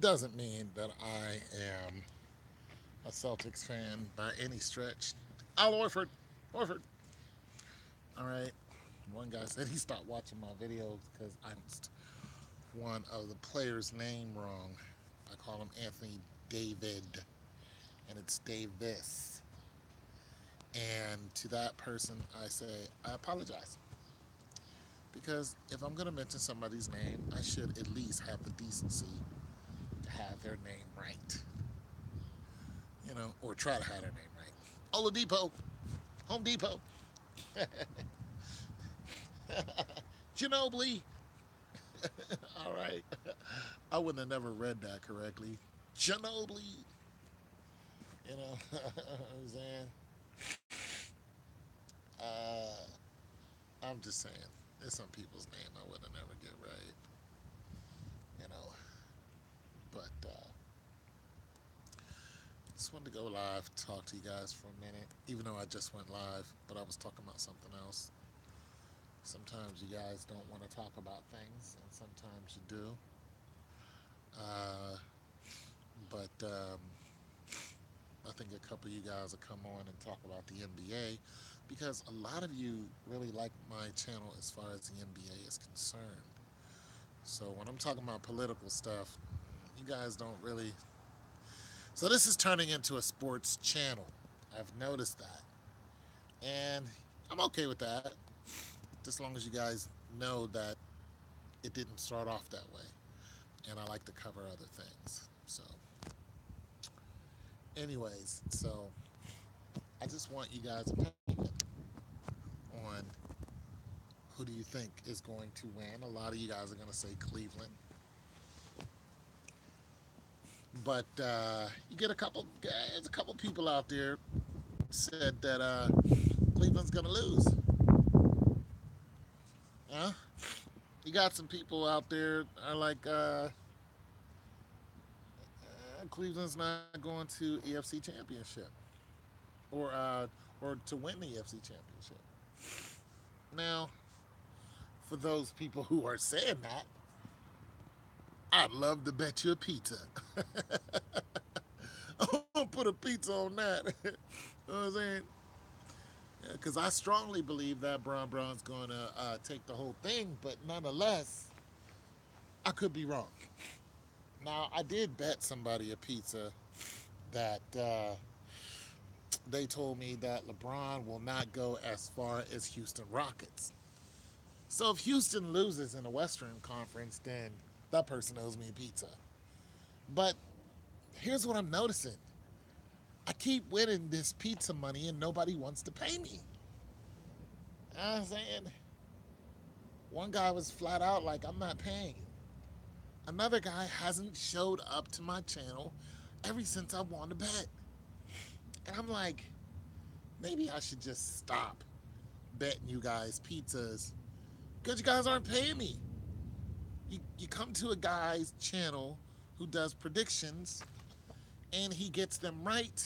Doesn't mean that I am a Celtics fan by any stretch. Al Orford. Orford. All right. One guy said he stopped watching my videos because I pronounced one of the players' name wrong. I call him Anthony David, and it's Davis. And to that person, I say, I apologize. Because if I'm going to mention somebody's name, I should at least have the decency to have their name right. Or try to have their name right. Oladipo, Home Depot, Ginobili. All right. I wouldn't have never read that correctly. Ginobili. What I'm saying? Uh, I'm just saying. There's some people's name I would have never get right. You know. But just wanted to go live, talk to you guys for a minute. Even though I just went live, but I was talking about something else. Sometimes you guys don't want to talk about things, and sometimes you do. Uh, but I think a couple of you guys will come on and talk about the NBA because a lot of you really like my channel as far as the NBA is concerned. So when I'm talking about political stuff, you guys don't really. So this is turning into a sports channel. I've noticed that. And I'm okay with that, just as long as you guys know that it didn't start off that way. And I like to cover other things. So, anyways, so I just want you guys' opinion on who do you think is going to win. A lot of you guys are going to say Cleveland, but you get a couple. There's a couple people out there said that Cleveland's going to lose. Huh? You got some people out there are like Cleveland's not going to EFC Championship or uh, or to win the EFC Championship. Now, for those people who are saying that, I'd love to bet you a pizza. I'm gonna put a pizza on that. You know what I'm saying? Because I strongly believe that Braun's going to take the whole thing, but nonetheless, I could be wrong. Now, I did bet somebody a pizza that they told me that LeBron will not go as far as Houston Rockets. So if Houston loses in the Western Conference, then that person owes me a pizza. But here's what I'm noticing. I keep winning this pizza money and nobody wants to pay me. You know what I'm saying? One guy was flat out like, I'm not paying. Another guy hasn't showed up to my channel ever since I won the bet. And I'm like, maybe I should just stop betting you guys pizzas because you guys aren't paying me. You come to a guy's channel who does predictions and he gets them right,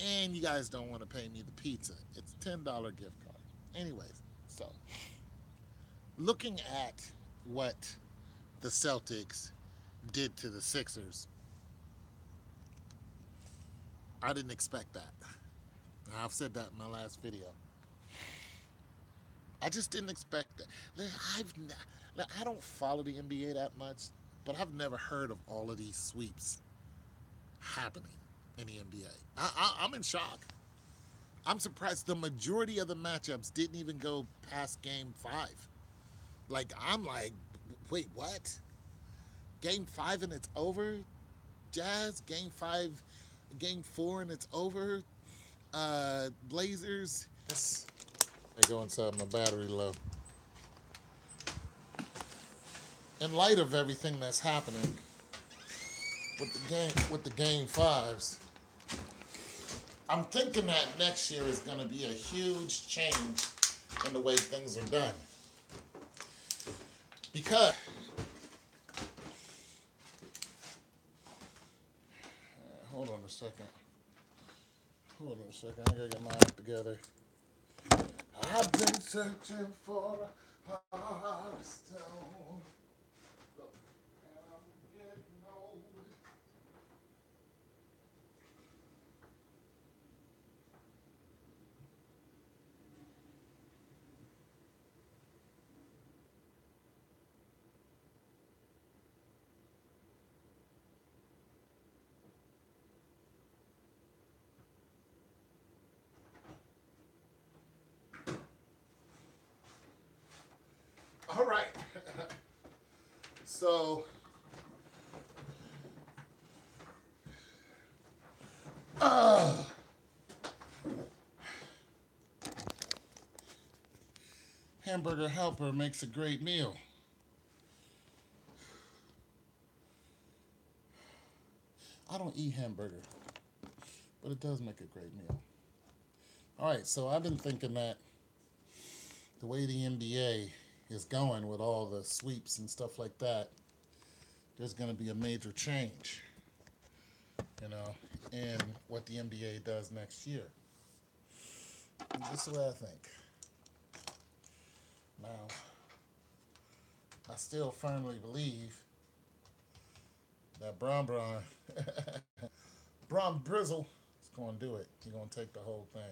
and you guys don't want to pay me the pizza. It's $10 gift card. Anyways, so looking at what the Celtics did to the Sixers, I didn't expect that. I've said that in my last video. I just didn't expect that. I don't follow the NBA that much, but I've never heard of all of these sweeps happening in the NBA. I'm in shock. I'm surprised the majority of the matchups didn't even go past game five. Like, I'm like, wait, what? Game five and it's over? Jazz, game five, game four and it's over? Blazers. Yes. I go inside my battery low. In light of everything that's happening with the game fives, I'm thinking that next year is going to be a huge change in the way things are done. Because hold on a second. Hold on a second. I gotta get my act together. I've been searching for a heart of stone. And I'm getting So, uh, Hamburger Helper makes a great meal. I don't eat hamburger, but it does make a great meal. All right, so I've been thinking that the way the NBA is going with all the sweeps and stuff like that, there's going to be a major change, you know, in what the NBA does next year. This is what I think. Now, I still firmly believe that Bron Brizzle is going to do it. He's going to take the whole thing.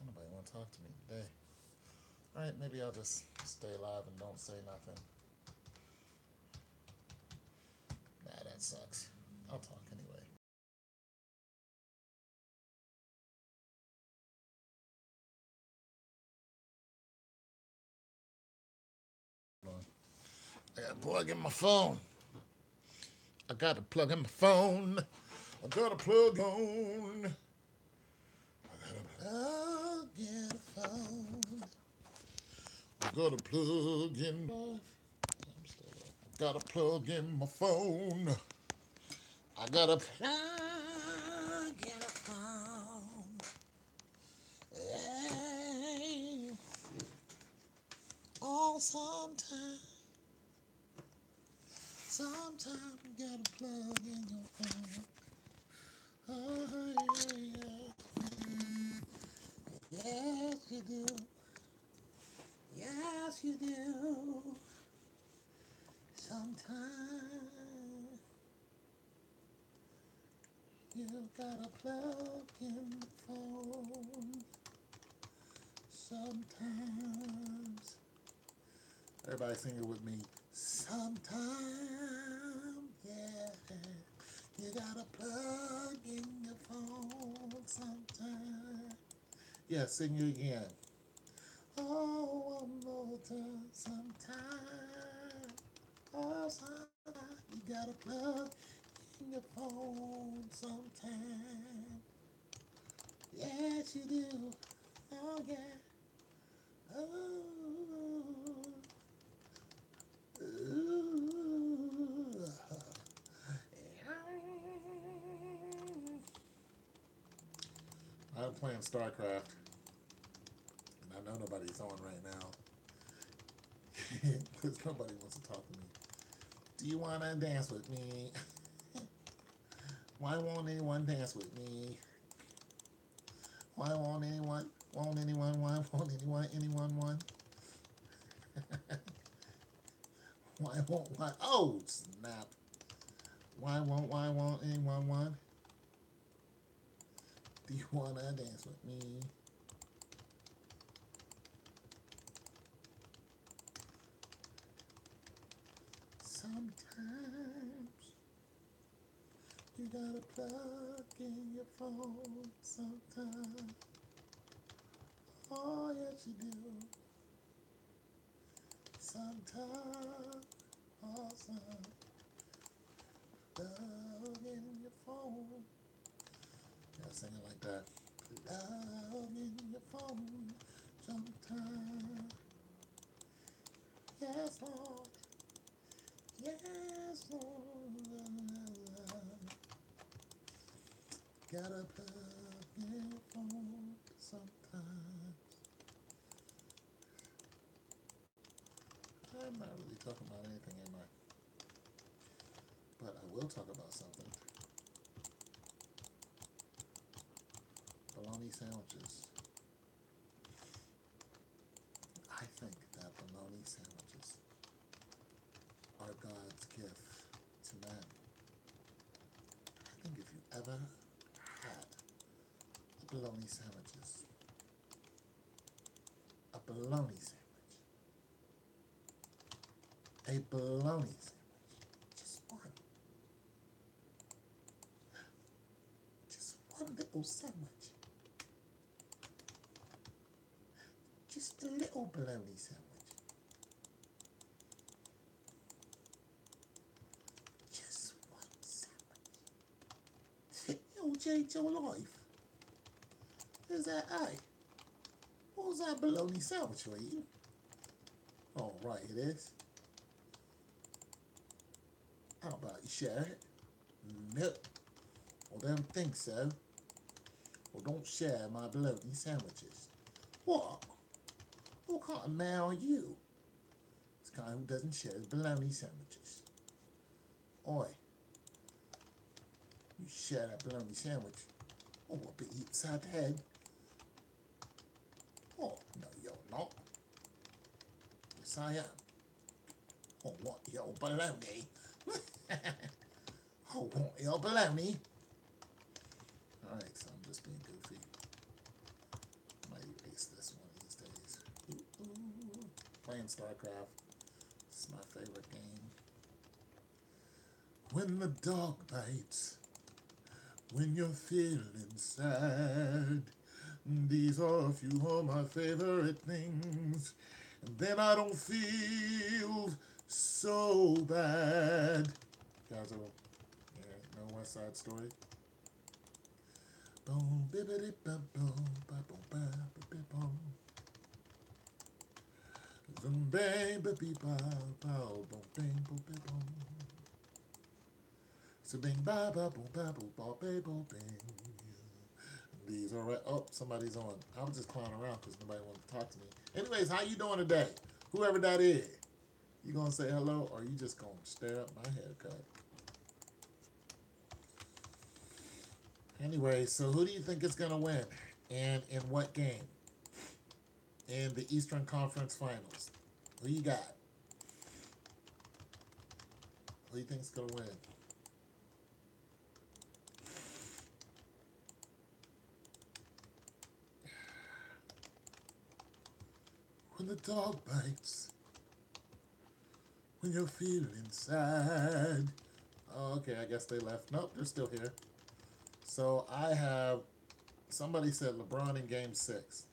Nobody want to talk to me today. All right, maybe I'll just stay alive and don't say nothing. Nah, that sucks. I'll talk anyway. I gotta plug in my phone. I gotta plug in my phone. I gotta plug on. I gotta plug in the phone. I gotta plug in my. I'm still up. Gotta plug in my phone. I gotta plug in a phone. Hey. Oh, sometimes you gotta plug in your phone. Oh, yeah, yeah. Yes, you do. Yes, you do. Sometimes you gotta plug in the phone. Sometimes. Everybody sing it with me. Sometimes, yeah. You gotta plug in your phone sometime. Yeah, sing it again. Oh, one more time, sometime. Oh, sometime. You gotta plug in your phone sometime. Yes, you do. Oh, yeah. Oh, ooh. I'm playing StarCraft, and I know nobody's on right now because nobody wants to talk to me. Do you want to dance with me? Why won't anyone dance with me? Why won't anyone? Won't anyone? Why won't anyone want? Why won't? Why? Oh, snap! Why won't anyone want? Do you want to dance with me? Sometimes you gotta plug in your phone. Sometimes, oh yes you do. Sometimes, awesome. Plug in your phone. Gotta sing it like that. Plug in your phone. Sometimes, yes Lord, yes Lord. Gotta plug in your phone sometimes. I'm not really talking about anything, am I? But I will talk about something. Bologna sandwiches. I think that bologna sandwiches are God's gift to men. I think if you ever had a bologna sandwiches, a bologna sandwich, a bologna sandwich, just one little sandwich, just Just a little bologna sandwich. Just one sandwich. It'll change your life. Is that hey? What was that bologna sandwich you're eating? Oh, right, it is. How about you share it? Nope. Well, don't think so. Well, don't share my bologna sandwiches. What? What kind of man are you? It's the kind who doesn't share his bologna sandwiches. Oi, you share that bologna sandwich, oh, I'll be you upside the head. Oh, no, you're not. Yes, I am. Oh, what, your bologna? Oh, what, your bologna? Alright, so I'm just being goofy. I might erase this one of these days. Ooh. Playing StarCraft. This is my favorite game. When the dog bites, when you're feeling sad, these are a few of my favorite things. And then I don't feel so bad. You guys know West Side Story? Boom, bibbidi bum boom, ba boom ba ba boom. Boom bang ba bee ba ba boom bang boom ba boom. So bing ba ba boom ba boom ba ba boom bang. These are right. Oh, somebody's on. I was just clowning around because nobody wanted to talk to me. Anyways, how you doing today? Whoever that is. You gonna say hello or you just gonna stare at my haircut? Anyway, so who do you think is gonna win? And in what game? In the Eastern Conference Finals. Who you got? Who do you think's gonna win? When the dog bites, when you're feeling sad. Oh, okay, I guess they left. Nope, they're still here. So I have, somebody said LeBron in game 6.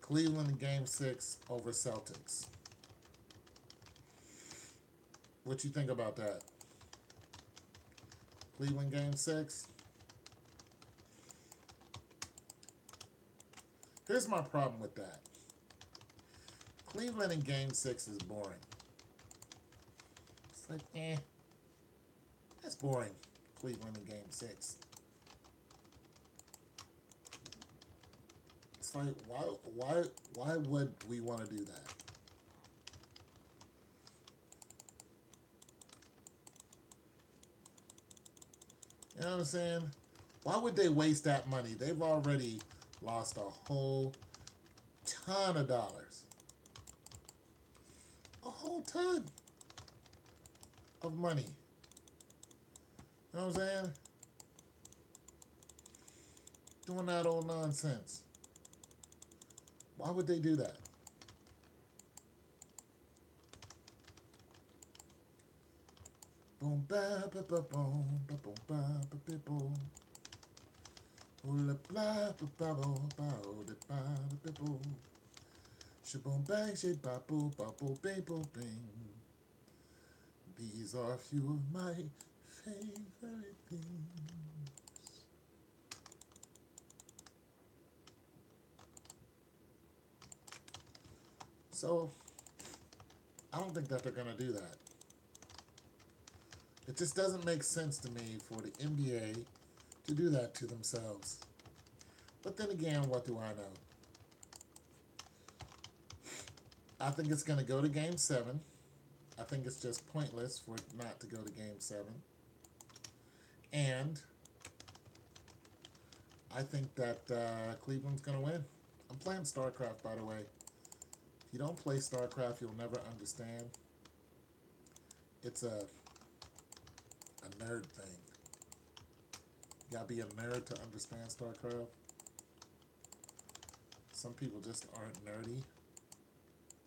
Cleveland in game 6 over Celtics. What you think about that? Cleveland game 6? Here's my problem with that. Cleveland in game 6 is boring. It's like, that's boring. Cleveland in game 6. It's like, why would we want to do that? You know what I'm saying? Why would they waste that money? They've already lost a whole ton of dollars. A whole ton of money. You know what I'm saying? Doing that old nonsense. Why would they do that? Boom ba ba ba boom ba boom ba ba ba boom. Ooh blah ba ba boom ba oh da ba ba boom. Shaboom bang shade ba boo ba boo bing boo bing. These are a few of my favorite things. So, I don't think that they're going to do that. It just doesn't make sense to me for the NBA to do that to themselves. But then again, what do I know? I think it's going to go to game 7. I think it's just pointless for it not to go to game 7. And I think that Cleveland's going to win. I'm playing StarCraft, by the way. If you don't play StarCraft, you'll never understand. It's a nerd thing. You gotta be a nerd to understand StarCraft. Some people just aren't nerdy.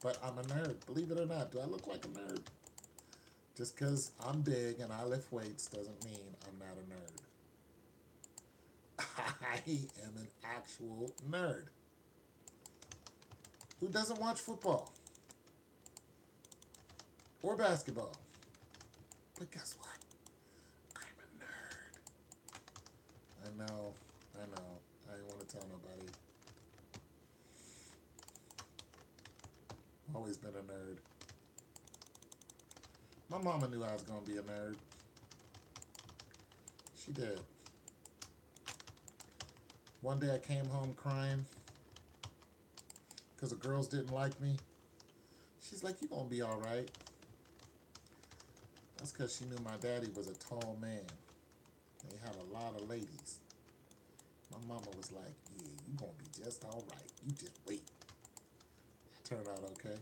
But I'm a nerd, believe it or not. Do I look like a nerd? Just because I'm big and I lift weights doesn't mean I'm not a nerd. I am an actual nerd. Who doesn't watch football or basketball? But guess what? I'm a nerd. I know. I know. I didn't want to tell nobody. Always been a nerd. My mama knew I was going to be a nerd. She did. One day I came home crying because the girls didn't like me. She's like, "You gonna be all right." That's because she knew my daddy was a tall man. He had a lot of ladies. My mama was like, "Yeah, you gonna be just all right. You just wait." It turned out okay.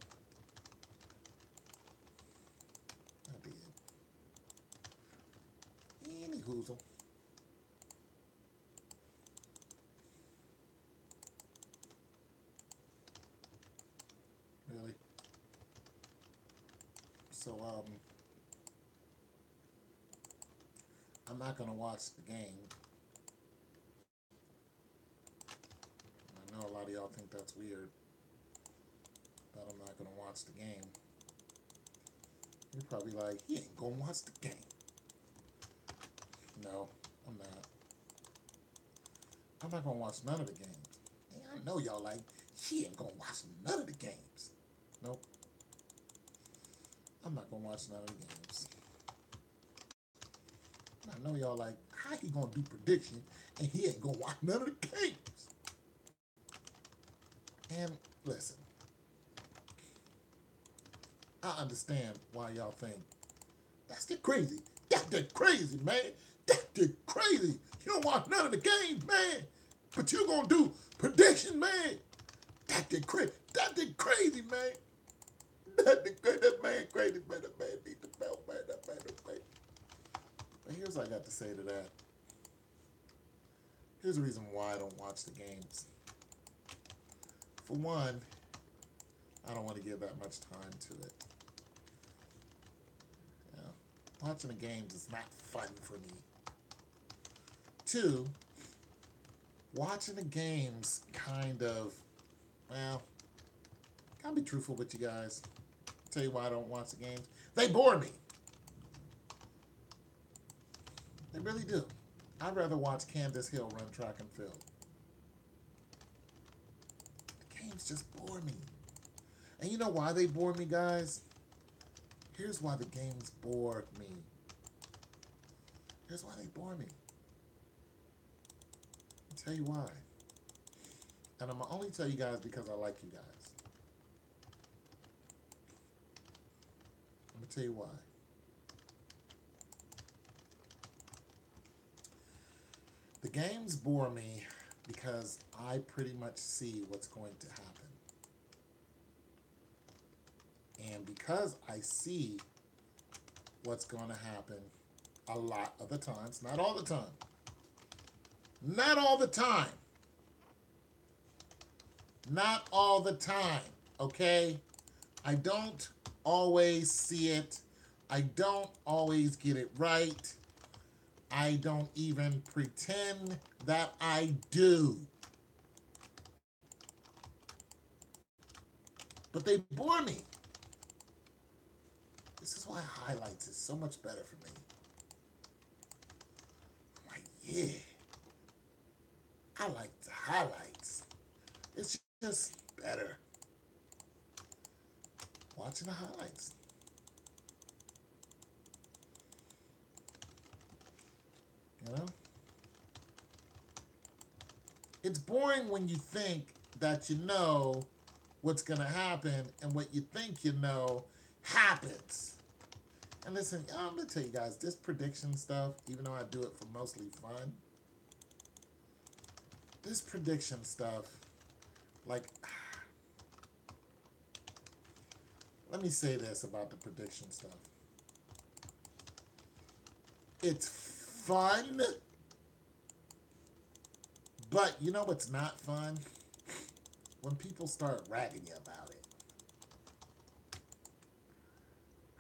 I did. Any hoozle. Really. So, I'm not gonna watch the game. I know a lot of y'all think that's weird, but I'm not gonna watch the game. You're probably like, "He ain't gonna watch the game." No, I'm not. I'm not gonna watch none of the games. And I know y'all like, "He ain't gonna watch none of the games." Nope. I'm not gonna watch none of the games. I know y'all like, "How he gonna do prediction and he ain't gonna watch none of the games?" And listen, I understand why y'all think that's get crazy. That's get crazy, man. That's get crazy. You don't watch none of the games, man. But you gonna do prediction, man. That get crazy. That get crazy, man. That man crazy, man. That man need the belt, man. That man is crazy. But here's what I got to say to that. Here's the reason why I don't watch the games. For one, I don't want to give that much time to it. You know, watching the games is not fun for me. Two, watching the games kind of, well, I'll be truthful with you guys. I'll tell you why I don't watch the games. They bore me. They really do. I'd rather watch Candace Hill run track and field. The games just bore me. And you know why they bore me, guys? Here's why the games bore me. Here's why they bore me. I'll tell you why. And I'm going to only tell you guys because I like you guys. I'm going to tell you why. The games bore me because I pretty much see what's going to happen. And because I see what's going to happen a lot of the times, not all the time, not all the time, not all the time, okay? I don't always see it. I don't always get it right. I don't even pretend that I do. But they bore me. This is why highlights is so much better for me. I'm like, yeah, I like the highlights. It's just better watching the highlights. You know? It's boring when you think that you know what's going to happen and what you think you know happens. And listen, I'm going to tell you guys, this prediction stuff, even though I do it for mostly fun, this prediction stuff, like, let me say this about the prediction stuff. It's fun, but you know what's not fun? When people start ragging you about it.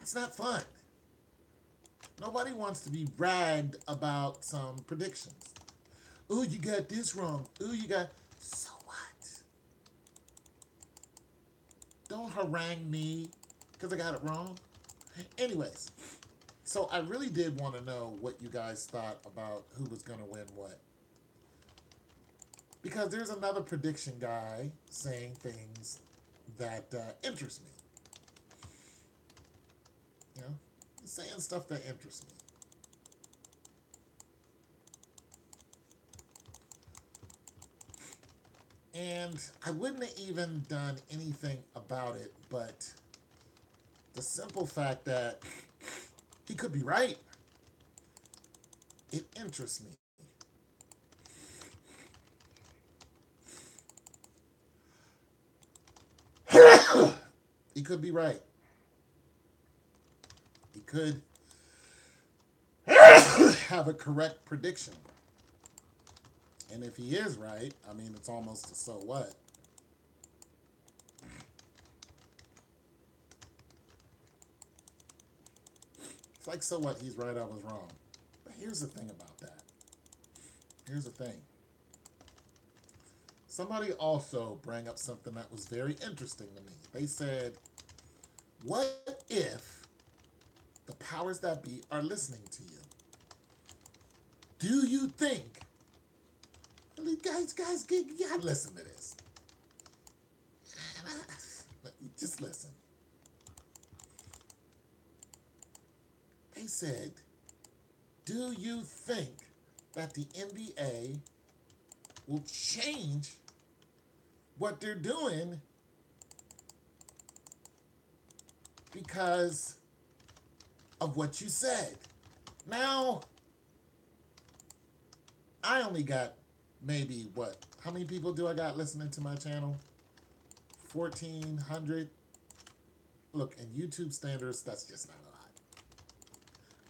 It's not fun. Nobody wants to be ragged about some predictions. Oh, you got this wrong. Oh, you got... So what? don't harangue me because I got it wrong. Anyways, so I really did want to know what you guys thought about who was going to win what. Because there's another prediction guy saying things that interest me. You know, he's saying stuff that interests me. And I wouldn't have even done anything about it, but the simple fact that he could be right, it interests me. He could be right. He could have a correct prediction. And if he is right, I mean, it's almost a so what. It's like, so what, he's right, I was wrong. But here's the thing about that. Here's the thing. Somebody also brought up something that was very interesting to me. They said, what if the powers that be are listening to you? Do you think, guys, you gotta listen to this. Just listen. They said, do you think that the NBA will change what they're doing because of what you said? Now, I only got maybe what? How many people do I got listening to my channel? 1,400. Look, in YouTube standards, that's just not a lot.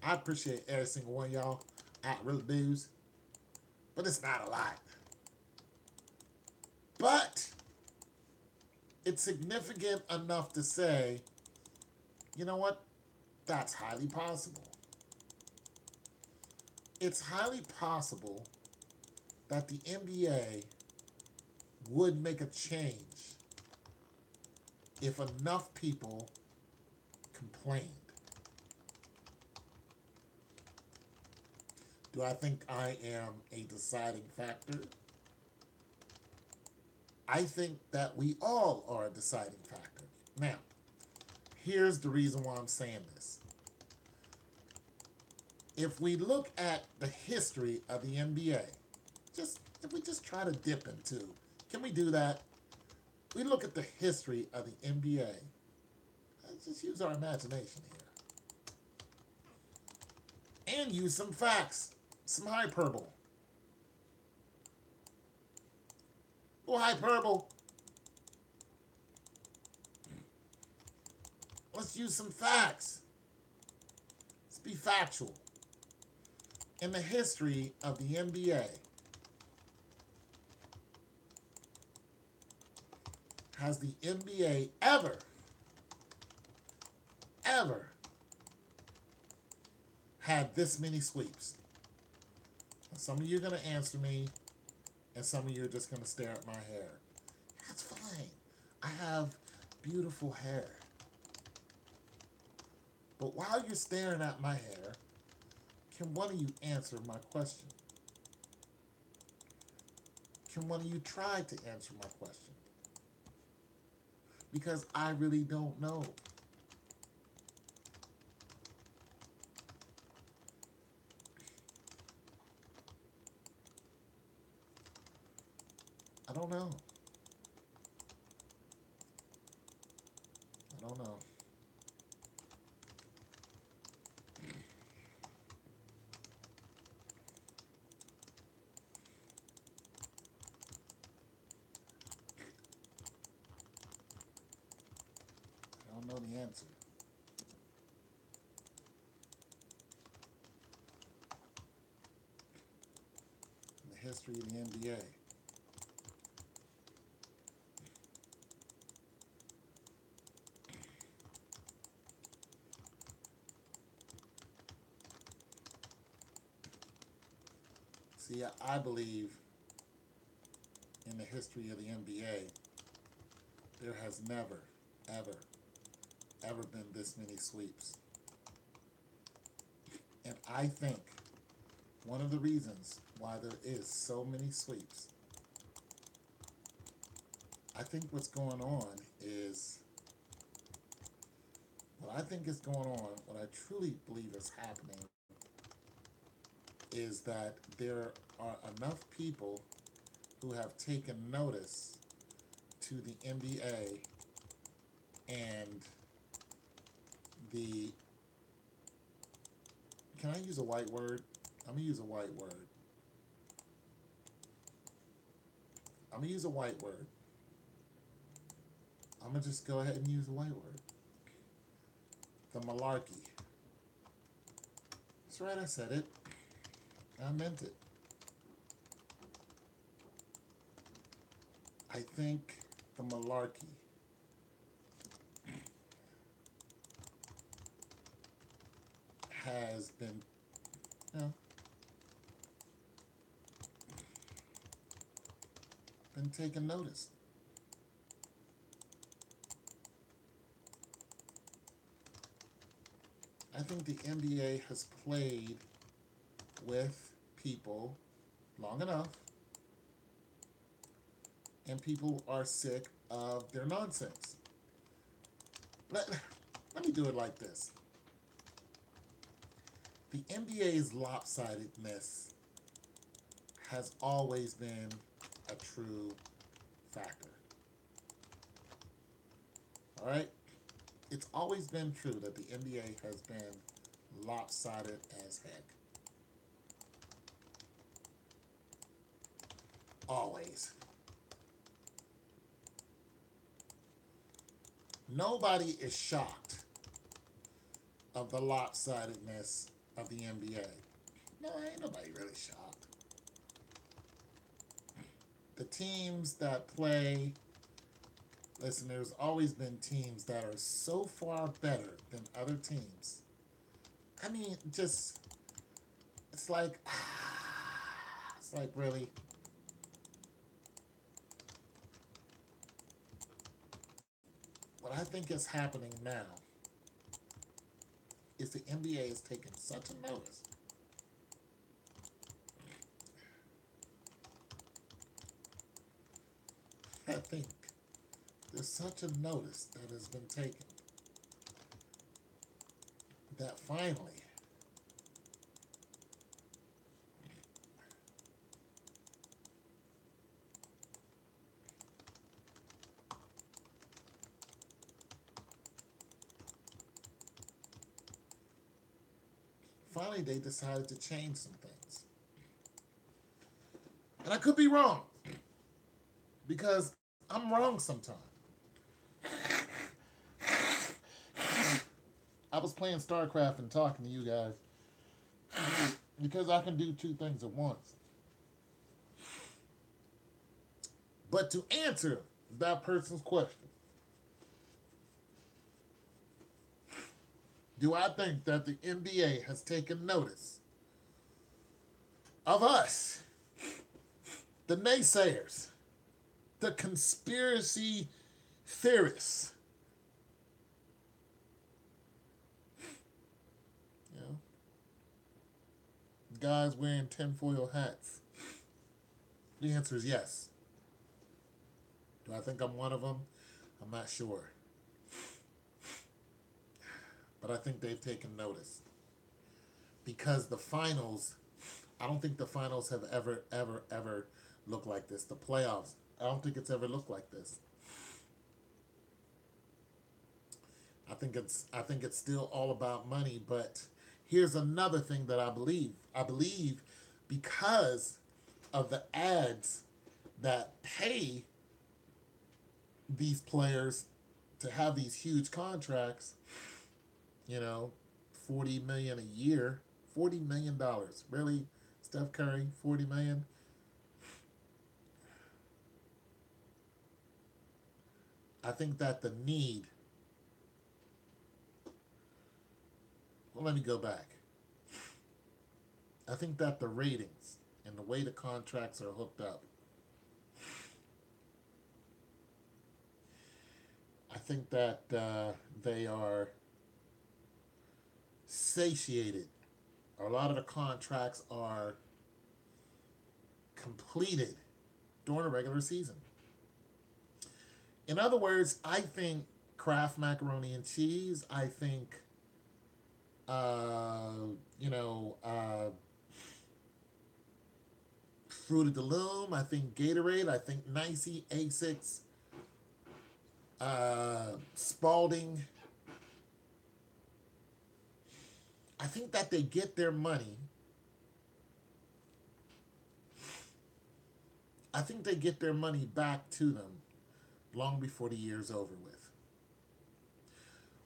I appreciate every single one of y'all. I really do. But it's not a lot. But it's significant enough to say, you know what? That's highly possible. It's highly possible that the NBA would make a change if enough people complained. Do I think I am a deciding factor? I think that we all are a deciding factor. Now, here's the reason why I'm saying this. If we look at the history of the NBA, if we just try to dip into, can we do that? We look at the history of the NBA. Let's just use our imagination here. And use some facts, some hyperbole. A little hyperbole. Let's use some facts. Let's be factual. In the history of the NBA, has the NBA ever had this many sweeps? And some of you are going to answer me, and some of you are just going to stare at my hair. That's fine. I have beautiful hair. But while you're staring at my hair, can one of you answer my question? Can one of you try to answer my question? Because I really don't know. I don't know. I don't know. I don't know the answer. In the history of the NBA. See, I believe in the history of the NBA, there has never, ever, ever been this many sweeps. And I think one of the reasons why there is so many sweeps, I think what's going on is, what I think is going on, what I truly believe is happening, is that there are enough people who have taken notice to the NBA and the, can I use a white word? I'm going to use a white word. I'm going to use a white word. I'm going to just go ahead and use a white word. The malarkey. That's right, I said it. I meant it. I think the malarkey has been, you know, been taken notice. I think the NBA has played with people long enough, and people are sick of their nonsense. Let me do it like this. The NBA's lopsidedness has always been a true factor. All right? It's always been true that the NBA has been lopsided as heck. Always. Nobody is shocked of the lopsidedness of the NBA. No, ain't nobody really shocked. The teams that play, listen, there's always been teams that are so far better than other teams. I mean, just, it's like really. What I think is happening now is the NBA is taking such a notice. I think there's such a notice that has been taken that finally they decided to change some things. And I could be wrong, because I'm wrong sometimes. I was playing StarCraft and talking to you guys because I can do two things at once. But to answer that person's question, do I think that the NBA has taken notice of us, the naysayers, the conspiracy theorists? You know, guys wearing tinfoil hats. The answer is yes. Do I think I'm one of them? I'm not sure. But I think they've taken notice. Because the finals, I don't think the finals have ever looked like this. The playoffs, I don't think it's ever looked like this. I think it's still all about money, but here's another thing that I believe. I believe because of the ads that pay these players to have these huge contracts, you know, 40 million a year, $40 million. Really? Steph Curry, 40 million? I think that the need, well, let me go back. I think that the ratings and the way the contracts are hooked up, I think that they are satiated. A lot of the contracts are completed during the regular season. In other words, I think Kraft macaroni and cheese. I think, uh, you know, Fruit of the Loom. I think Gatorade. I think Nicey, Asics, Spalding. I think that they get their money. I think they get their money back to them long before the year's over with.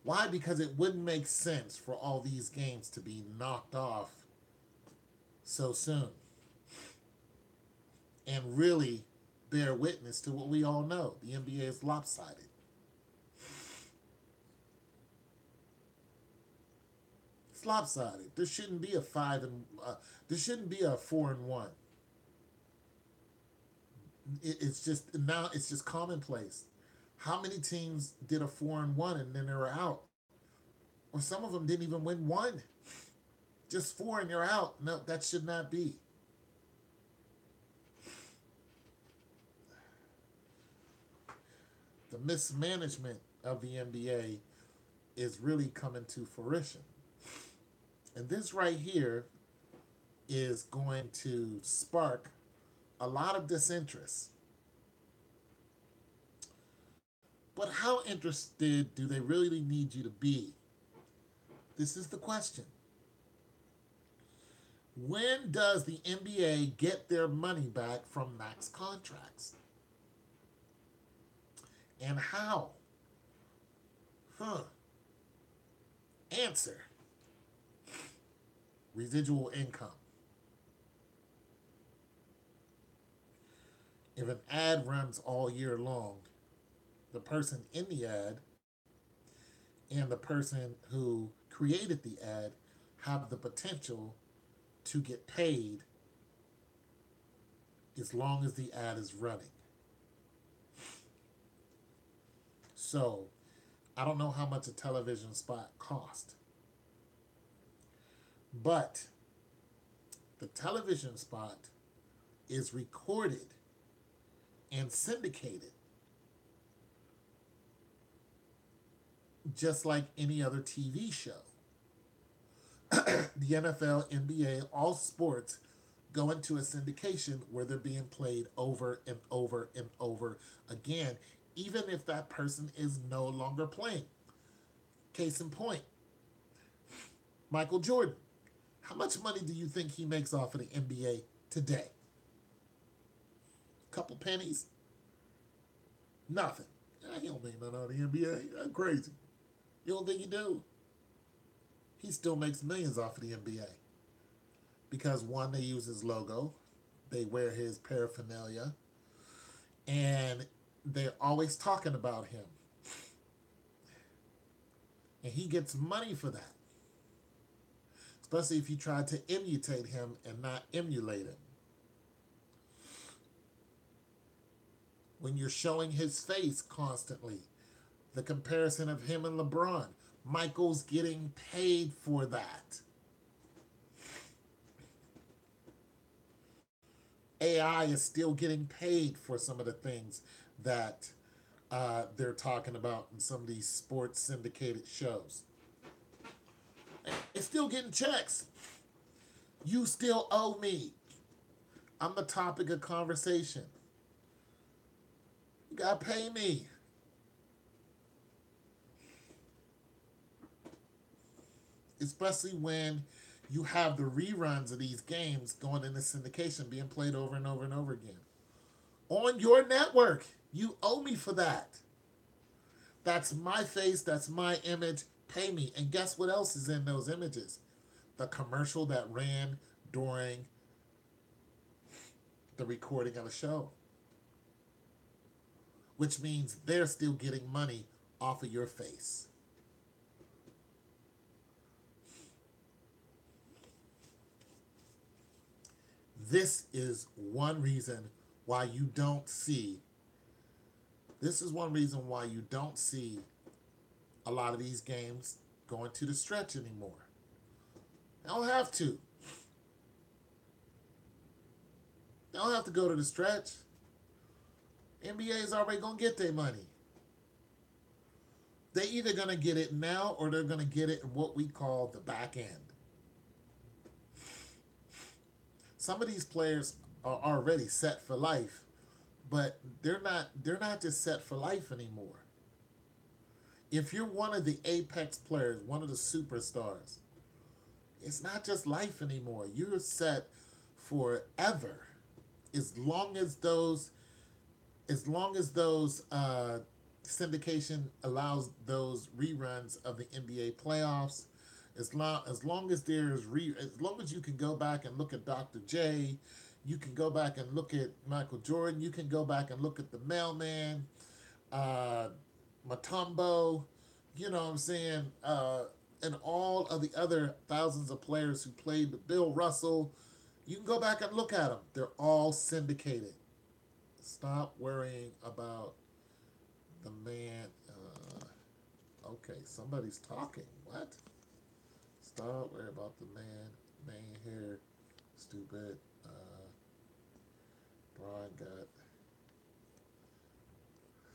Why? Because it wouldn't make sense for all these games to be knocked off so soon and really bear witness to what we all know. The NBA is lopsided. It's lopsided. There shouldn't be a there shouldn't be a 4-1. It's just now it's just commonplace. How many teams did a 4-1 and then they were out? Or some of them didn't even win one. Just four and you're out. No, that should not be. The mismanagement of the NBA is really coming to fruition. And this right here is going to spark a lot of disinterest. But how interested do they really need you to be? This is the question. When does the NBA get their money back from max contracts? And how? Answer. Residual income. If an ad runs all year long, the person in the ad and the person who created the ad have the potential to get paid as long as the ad is running. So, I don't know how much a television spot cost, but the television spot is recorded and syndicated just like any other TV show. The NFL, NBA, all sports go into a syndication where they're being played over and over and over again, even if that person is no longer playing. Case in point, Michael Jordan. How much money do you think he makes off of the NBA today? A couple pennies? Nothing. He don't make nothing out of the NBA. That's crazy. You don't think he do? He still makes millions off of the NBA. Because one, they use his logo. They wear his paraphernalia. And they're always talking about him. And he gets money for that. Especially if you try to imitate him and not emulate him. When you're showing his face constantly, the comparison of him and LeBron, Michael's getting paid for that. AI is still getting paid for some of the things that they're talking about in some of these sports syndicated shows. It's still getting checks. You still owe me. I'm the topic of conversation. You gotta pay me. Especially when you have the reruns of these games going into syndication, being played over and over and over again. On your network. You owe me for that. That's my face. That's my image. Pay me. And guess what else is in those images? The commercial that ran during the recording of a show. Which means they're still getting money off of your face. This is one reason why you don't see This is one reason why you don't see a lot of these games going to the stretch anymore. They don't have to. They don't have to go to the stretch. NBA is already going to get their money. They're either going to get it now or they're going to get it in what we call the back end. Some of these players are already set for life, but they're not just set for life anymore. If you're one of the apex players, one of the superstars, it's not just life anymore. You're set forever. As long as those syndication allows those reruns of the NBA playoffs, as long as you can go back and look at Dr. J, you can go back and look at Michael Jordan, you can go back and look at the Mailman, uh, Matumbo, you know what I'm saying, and all of the other thousands of players who played with Bill Russell. You can go back and look at them. They're all syndicated. Stop worrying about the man. Okay, somebody's talking. What? Stop worrying about the man here. Stupid. Brian got.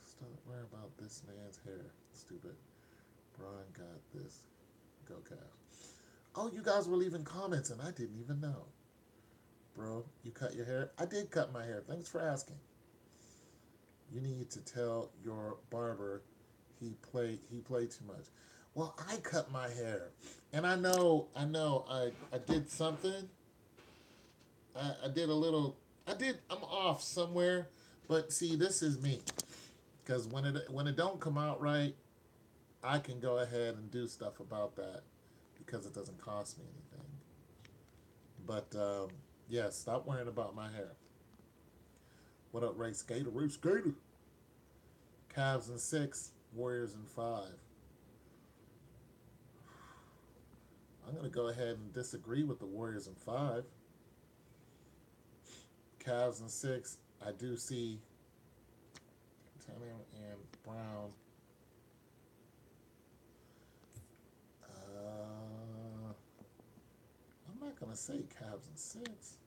Stop worrying about this man's hair. Stupid. Brian got this. Go Cavs. Oh, you guys were leaving comments and I didn't even know. Bro, you cut your hair? I did cut my hair. Thanks for asking. You need to tell your barber he played too much. Well, I cut my hair. And I did something. I did a little I'm off somewhere, but see, this is me. Cuz when it don't come out right, I can go ahead and do stuff about that because it doesn't cost me anything. But yeah, stop worrying about my hair. What up, Ray Skater? Ray Skater. Cavs in 6, Warriors in 5. I'm going to go ahead and disagree with the Warriors in 5. Cavs in 6, I do see Tanner and Brown. I'm not going to say Cavs in 6.